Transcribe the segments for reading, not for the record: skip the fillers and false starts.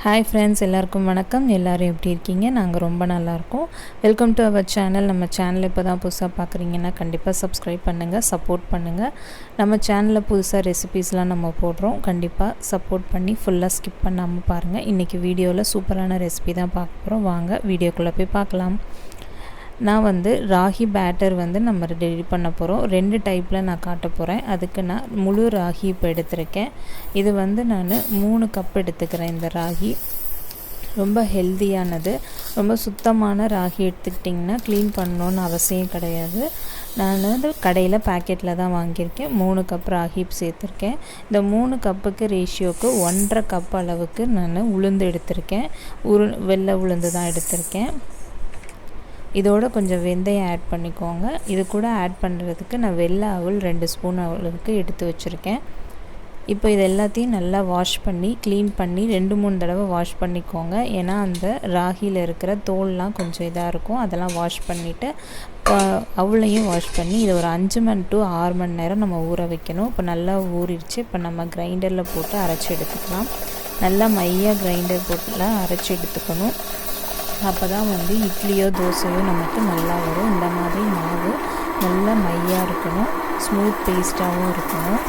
Hi friends, எல்லாருக்கும் வணக்கம். எல்லோரும் எப்படி இருக்கீங்க? நாங்கள் ரொம்ப நல்லாயிருக்கோம். Welcome to our channel. நம்ம சேனல் இப்போ தான் புதுசாக பார்க்குறீங்கன்னா கண்டிப்பாக சப்ஸ்கிரைப் பண்ணுங்கள், சப்போர்ட் பண்ணுங்கள். நம்ம சேனலில் புதுசாக ரெசிபீஸ்லாம் நம்ம போடுறோம். கண்டிப்பாக சப்போர்ட் பண்ணி ஃபுல்லாக ஸ்கிப் பண்ணாமல் பாருங்கள். இன்றைக்கி வீடியோவில் சூப்பரான ரெசிபி தான் பார்க்க போகிறோம். வாங்க வீடியோக்குள்ளே போய் பார்க்கலாம். நான் ராகி பேட்டர் நம்ம ரெடி பண்ண போகிறோம். 2 டைப்பில் நான் காட்ட போகிறேன். அதுக்கு நான் முழு ராகி இப்போ எடுத்திருக்கேன். இது நான் 3 கப் எடுத்துக்கிறேன். இந்த ராகி ரொம்ப ஹெல்த்தியானது. ரொம்ப சுத்தமான ராகி எடுத்துக்கிட்டிங்கன்னா க்ளீன் பண்ணணுன்னு அவசியம் கிடையாது. நான் கடையில் பேக்கெட்டில் தான் வாங்கியிருக்கேன். 3 கப் ராகி சேர்த்துருக்கேன். இந்த 3 கப்புக்கு ரேஷியோவுக்கு 1.5 கப் அளவுக்கு நான் உளுந்து எடுத்திருக்கேன். வெள்ளை உளுந்து தான் எடுத்திருக்கேன். இதோட கொஞ்சம் வெந்தயம் ஆட் பண்ணிக்கோங்க. இது கூட ஆட் பண்ணுறதுக்கு நான் வெள்ளை அவல் 2 ஸ்பூன் அளவுக்கு எடுத்து வச்சுருக்கேன். இப்போ இது எல்லாத்தையும் நல்லா வாஷ் பண்ணி க்ளீன் பண்ணி 2-3 தடவை வாஷ் பண்ணிக்கோங்க. ஏன்னா அந்த ராகியில் இருக்கிற தோல்லாம் கொஞ்சம் இதாக இருக்கும். அதெல்லாம் வாஷ் பண்ணிவிட்டு அவளையும் வாஷ் பண்ணி இதை ஒரு 5 to 6 மணி நேரம் நம்ம ஊற வைக்கணும். இப்போ நல்லா ஊறிடுச்சு. இப்போ நம்ம கிரைண்டரில் போட்டு அரைச்சி எடுத்துக்கலாம். நல்லா மையாக கிரைண்டர் போட்டுலாம் அரைச்சி எடுத்துக்கணும். அப்போ தான் இட்லியோ தோசையோ நமக்கு நல்லா வரும். இந்த மாதிரி மாவு நல்லா மையாக இருக்கணும், ஸ்மூத் பேஸ்ட்டாகவும் இருக்கணும்.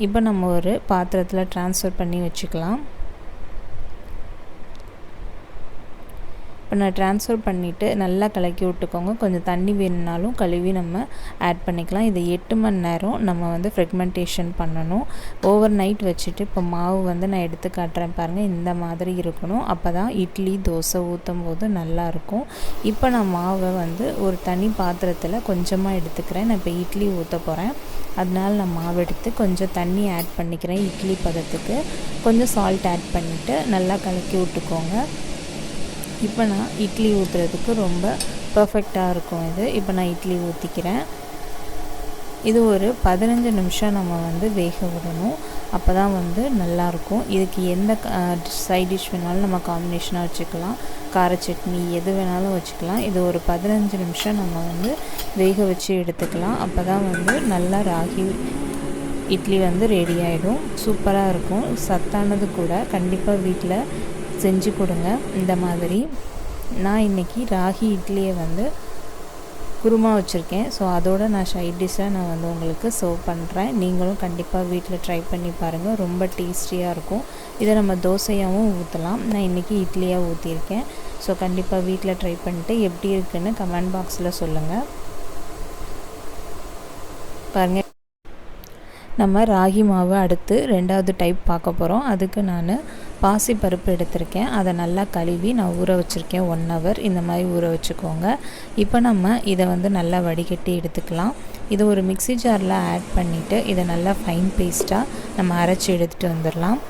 இப்போ நம்ம ஒரு பாத்திரத்தில் ட்ரான்ஸ்ஃபர் பண்ணி வச்சுக்கலாம். இப்போ நான் ட்ரான்ஸ்ஃபர் பண்ணிவிட்டு நல்லா கலக்கி விட்டுக்கோங்க. கொஞ்சம் தண்ணி வேணுனாலும் கழுவி நம்ம ஆட் பண்ணிக்கலாம். இது 8 மணி நேரம் நம்ம ஃப்ரெக்மெண்டேஷன் பண்ணணும். ஓவர் நைட் வச்சுட்டு இப்போ மாவு நான் எடுத்து காட்டுறேன் பாருங்கள். இந்த மாதிரி இருக்கணும். அப்போ தான் இட்லி தோசை ஊற்றும் போது நல்லாயிருக்கும். இப்போ நான் மாவை ஒரு தனி பாத்திரத்தில் கொஞ்சமாக எடுத்துக்கிறேன். நான் இப்போ இட்லி ஊற்ற போகிறேன். அதனால் நான் மாவு எடுத்து கொஞ்சம் தண்ணி ஆட் பண்ணிக்கிறேன். இட்லி பதத்துக்கு கொஞ்சம் சால்ட் ஆட் பண்ணிவிட்டு நல்லா கலக்கி விட்டுக்கோங்க. இப்போ நான் இட்லி ஊற்றுறதுக்கு ரொம்ப பர்ஃபெக்டாக இருக்கும் இது. இப்போ நான் இட்லி ஊற்றிக்கிறேன். இது ஒரு 15 நிமிஷம் நம்ம வேக விடணும். அப்போ தான் நல்லாயிருக்கும். இதுக்கு எந்த சைட் டிஷ் வேணாலும் நம்ம காம்பினேஷனாக வச்சுக்கலாம். கார சட்னி எது வேணாலும் வச்சுக்கலாம். இது ஒரு 15 நிமிஷம் நம்ம வேக வச்சு எடுத்துக்கலாம். அப்போ தான் நல்லா ராகி இட்லி ரெடி ஆகிடும். சூப்பராக இருக்கும். சத்தானது கூட. கண்டிப்பாக வீட்டில் செஞ்சு கொடுங்க. இந்த மாதிரி நான் இன்றைக்கி ராகி இட்லியை குருமா வச்சுருக்கேன். ஸோ அதோடு நான் சைட் டிஷ்ஷாக நான் உங்களுக்கு சர்வ் பண்ணுறேன். நீங்களும் கண்டிப்பாக வீட்டில் ட்ரை பண்ணி பாருங்கள். ரொம்ப டேஸ்டியாக இருக்கும். இதை நம்ம தோசையாகவும் ஊற்றலாம். நான் இன்றைக்கி இட்லியாக ஊற்றிருக்கேன். ஸோ கண்டிப்பாக வீட்டில் ட்ரை பண்ணிவிட்டு எப்படி இருக்குன்னு கமெண்ட் பாக்ஸில் சொல்லுங்கள். பாருங்கள், நம்ம ராகி மாவு அடுத்து 2வது டைப் பார்க்க போகிறோம். அதுக்கு நான் பாசி பருப்பு எடுத்திருக்கேன். அதை நல்லா கழுவி நான் ஊற வச்சுருக்கேன். 1 hour இந்த மாதிரி ஊற வச்சுக்கோங்க. இப்போ நம்ம இதை நல்லா வடிகட்டி எடுத்துக்கலாம். இதை ஒரு மிக்ஸி ஜாரில் ஆட் பண்ணிவிட்டு இதை நல்லா ஃபைன் பேஸ்ட்டாக நம்ம அரைச்சி எடுத்துகிட்டு வந்துடலாம்.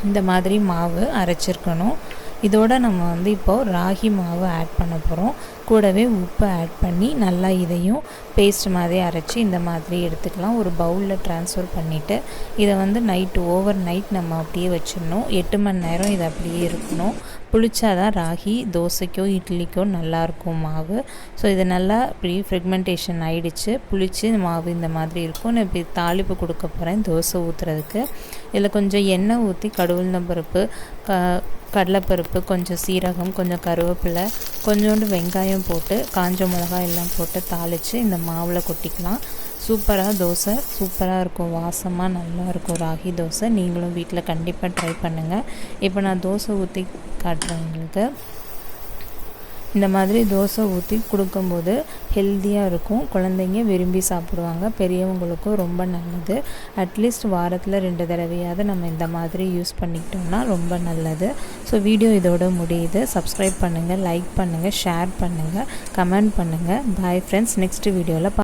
இந்த மாதிரி மாவு அரைச்சிருக்கணும். இதோடு நம்ம இப்போது ராகி மாவு ஆட் பண்ண போகிறோம். கூடவே உப்பு ஆட் பண்ணி நல்லா இதையும் பேஸ்ட் மாதிரி அரைச்சி இந்த மாதிரி எடுத்துக்கலாம். ஒரு பவுலில் ட்ரான்ஸ்ஃபர் பண்ணிவிட்டு இதை ஓவர் நைட் நம்ம அப்படியே வச்சிடணும். 8 மணி நேரம் இது அப்படியே இருக்கணும். புளிச்சாதான் ராகி தோசைக்கோ இட்லிக்கோ நல்லாயிருக்கும் மாவு. ஸோ இது நல்லா இப்படி ஃப்ரெக்மெண்டேஷன் ஆகிடுச்சு. புளிச்சு மாவு இந்த மாதிரி இருக்கும். நான் இப்போ தாளிப்பு கொடுக்க போகிறேன் தோசை ஊற்றுறதுக்கு. இதில் கொஞ்சம் எண்ணெய் ஊற்றி கடுகுளுந்தம் பருப்பு, கடலைப்பருப்பு, கொஞ்சம் சீரகம், கொஞ்சம் கருவேப்பிலை, கொஞ்சோண்டு வெங்காயம் போட்டு காஞ்ச மிளகாய் எல்லாம் போட்டு தாளித்து இந்த மாவில் கொட்டிக்கலாம். சூப்பராக தோசை சூப்பராக இருக்கும். வாசமாக நல்லாயிருக்கும் ராகி தோசை. நீங்களும் வீட்டில் கண்டிப்பாக ட்ரை பண்ணுங்கள். இப்போ நான் தோசை ஊற்றி காட்டுறேன் உங்களுக்கு. இந்த மாதிரி தோசை ஊற்றி கொடுக்கும்போது ஹெல்த்தியாக இருக்கும். குழந்தைங்க விரும்பி சாப்பிடுவாங்க. பெரியவங்களுக்கும் ரொம்ப நல்லது. அட்லீஸ்ட் வாரத்தில் 2 தடவையாவது நம்ம இந்த மாதிரி யூஸ் பண்ணிக்கிட்டோம்னா ரொம்ப நல்லது. ஸோ வீடியோ இதோட முடியுது. சப்ஸ்கிரைப் பண்ணுங்கள், லைக் பண்ணுங்கள், ஷேர் பண்ணுங்கள், கமெண்ட் பண்ணுங்கள். Bye friends. நெக்ஸ்ட் வீடியோவில்